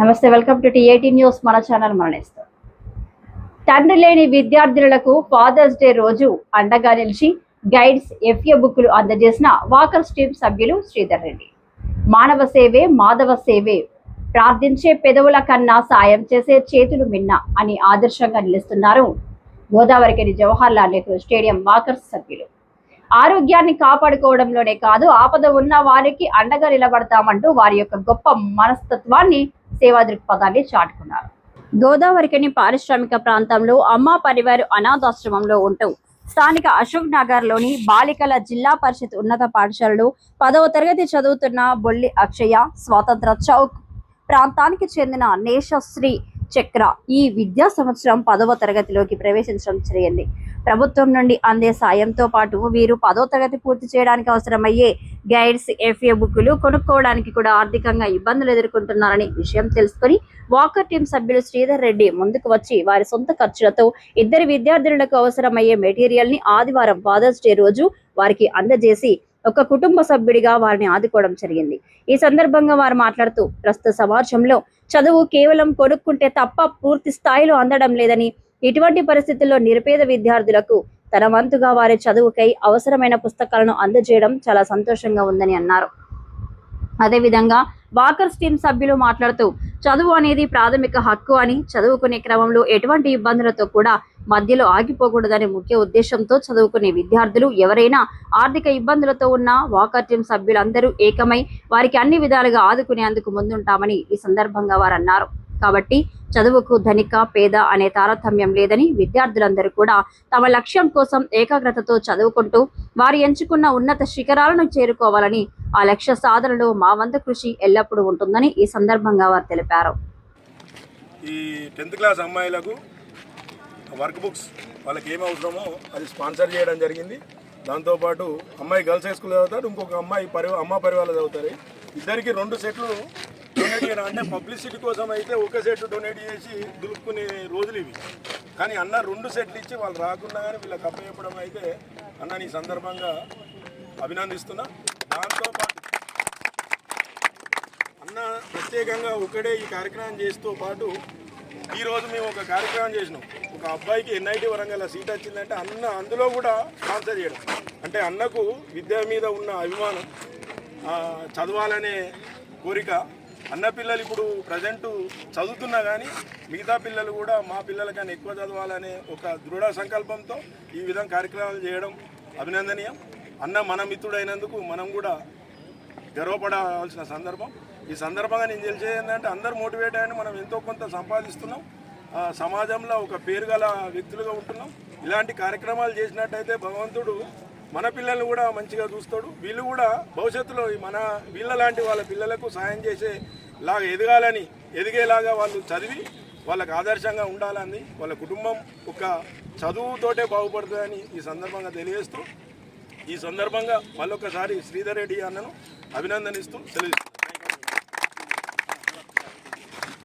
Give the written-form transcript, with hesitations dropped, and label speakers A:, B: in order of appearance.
A: నమస్తే, welcome to టీ18 news. మన channel మరణిస్తాం. తండ్రి లేని విద్యార్థులకు ఫాదర్స్ డే రోజు అండగా నిలిచి గైడ్స్ ఎఫ్ఏ బుక్లు అందజేసిన వాకర్స్ టీం సభ్యులు శ్రీధర్ రెడ్డి. మానవ సేవే మాధవ సేవే, ప్రార్థించే పెదవుల కన్నా సాయం చేసే చేతులు మిన్న అని ఆదర్శంగా నిలుస్తున్నారు గోదావరికని జవహర్లాల్ నెహ్రూ స్టేడియం వాకర్స్ సభ్యులు. ఆరోగ్యాన్ని కాపాడుకోవడంలోనే కాదు, ఆపద ఉన్న వారికి అండగా నిలబడతామంటూ వారి యొక్క గొప్ప మనస్తత్వాన్ని, సేవా దృక్పథాన్ని చాటుకున్నారు. గోదావరికని పారిశ్రామిక ప్రాంతంలో అమ్మా పరివారు అనాథాశ్రమంలో ఉంటూ స్థానిక అశోక్ నగర్ లోని బాలికల జిల్లా పరిషత్ ఉన్నత పాఠశాలలో 10వ తరగతి చదువుతున్న బొల్లి అక్షయ స్వాతంత్ర చౌక్ ప్రాంతానికి చెందిన నేషశ్రీ చక్ర ఈ విద్యా సంవత్సరం 10వ తరగతిలోకి ప్రవేశించడం జరిగింది. ప్రభుత్వం నుండి అందే సాయంతో పాటు వీరు 10వ తరగతి పూర్తి చేయడానికి అవసరమయ్యే గైడ్స్ ఎఫ్ఏ బుక్లు కొనుక్కోవడానికి కూడా ఆర్థికంగా ఇబ్బందులు ఎదుర్కొంటున్నారని విషయం తెలుసుకుని వాకర్ టీం సభ్యులు శ్రీధర్ రెడ్డి ముందుకు వచ్చి వారి సొంత ఖర్చులతో ఇద్దరు విద్యార్థులకు అవసరమయ్యే మెటీరియల్ ని ఆదివారం ఫాదర్స్ డే రోజు వారికి అందజేసి ఒక కుటుంబ సభ్యుడిగా వారిని ఆదుకోవడం జరిగింది. ఈ సందర్భంగా వారు మాట్లాడుతూ ప్రస్తుత సమాజంలో చదువు కేవలం కొనుక్కుంటే తప్ప పూర్తి స్థాయిలో అందడం లేదని, ఇటువంటి పరిస్థితుల్లో నిరుపేద విద్యార్థులకు తన వంతుగా వారి చదువుకై అవసరమైన పుస్తకాలను అందజేయడం చాలా సంతోషంగా ఉందని అన్నారు. అదేవిధంగా వాకర్స్ టీం సభ్యులు మాట్లాడుతూ చదువు అనేది ప్రాథమిక హక్కు అని, చదువుకునే క్రమంలో ఎటువంటి ఇబ్బందులతో కూడా మధ్యలో ఆగిపోకూడదనే ముఖ్య ఉద్దేశంతో చదువుకునే విద్యార్థులు ఎవరైనా ఆర్థిక ఇబ్బందులతో ఉన్న వాకర్ టీం సభ్యులందరూ ఏకమై వారికి అన్ని విధాలుగా ఆదుకునేందుకు ముందుంటామని ఈ సందర్భంగా వారు అన్నారు. కాబట్టి చదువుకు ధనిక పేద అనే తారతమ్యం లేదని, విద్యార్థులందరూ కూడా తమ లక్ష్యం కోసం ఏకాగ్రతతో చదువుకుంటూ వారు ఎంచుకున్న ఉన్నత శిఖరాలను చేరుకోవాలని, ఆ లక్ష్య సాధనలో మా వంతు కృషి ఎల్లప్పుడూ ఉంటుందని ఈ సందర్భంగా వారు తెలిపారు.
B: ఈ 10th క్లాస్ అమ్మాయిలకు వర్క్ బుక్స్ వాళ్ళకి ఏమి అవసరమో అది స్పాన్సర్ చేయడం జరిగింది. దాంతోపాటు అమ్మాయి గర్ల్స్ హై స్కూల్ చదువుతారు, ఇంకొక అమ్మాయి అమ్మ పరివాళ్ళు చదువుతారు. ఇద్దరికి 2 సెట్లు డొనేట్ చేయడం అంటే పబ్లిసిటీ కోసం అయితే ఒక సెట్ డొనేట్ చేసి దులుపుకునే రోజులు ఇవి. కానీ అన్న 2 సెట్లు ఇచ్చి వాళ్ళు రాకుండా కానీ వీళ్ళకి అప్పచెప్పడం అయితే అన్న ఈ సందర్భంగా అభినందిస్తున్నా. దాంతోపాటు అన్న ప్రత్యేకంగా ఒకడే ఈ కార్యక్రమం చేస్తూ పాటు ఈరోజు మేము ఒక కార్యక్రమం చేసినాం. ఒక అబ్బాయికి NIT వరంగల్ సీట్ వచ్చిందంటే అన్న అందులో కూడా స్పాన్సర్ చేయడం అంటే అన్నకు విద్య మీద ఉన్న అభిమానం, చదవాలనే కోరిక. అన్న పిల్లలు ఇప్పుడు ప్రజెంట్ చదువుతున్నా కానీ మిగతా పిల్లలు కూడా మా పిల్లలకన్నా ఎక్కువ చదవాలనే ఒక దృఢ సంకల్పంతో ఈ విధంగా కార్యక్రమాలు చేయడం అభినందనీయం. అన్న మన మిత్రుడైనందుకు మనం కూడా గర్వపడాల్సిన సందర్భం. ఈ సందర్భంగా నేను తెలిసేది ఏంటంటే అందరూ మోటివేట్ అయ్యి మనం ఎంతో కొంత సంపాదిస్తున్నాం, సమాజంలో ఒక పేరు గల వ్యక్తులుగా ఉంటున్నాం. ఇలాంటి కార్యక్రమాలు చేసినట్టయితే భగవంతుడు మన పిల్లల్ని కూడా మంచిగా చూస్తాడు. వీళ్ళు కూడా భవిష్యత్తులో వీళ్ళ లాంటి వాళ్ళ పిల్లలకు సాయం చేసేలాగా ఎదిగేలాగా వాళ్ళు చదివి వాళ్ళకు ఆదర్శంగా ఉండాలని, వాళ్ళ కుటుంబం ఒక చదువుతోటే బాగుపడుతుందని ఈ సందర్భంగా తెలియజేస్తూ, ఈ సందర్భంగా మళ్ళొకసారి శ్రీధర్ రెడ్డి అన్నను అభినందనిస్తూ సెలవు.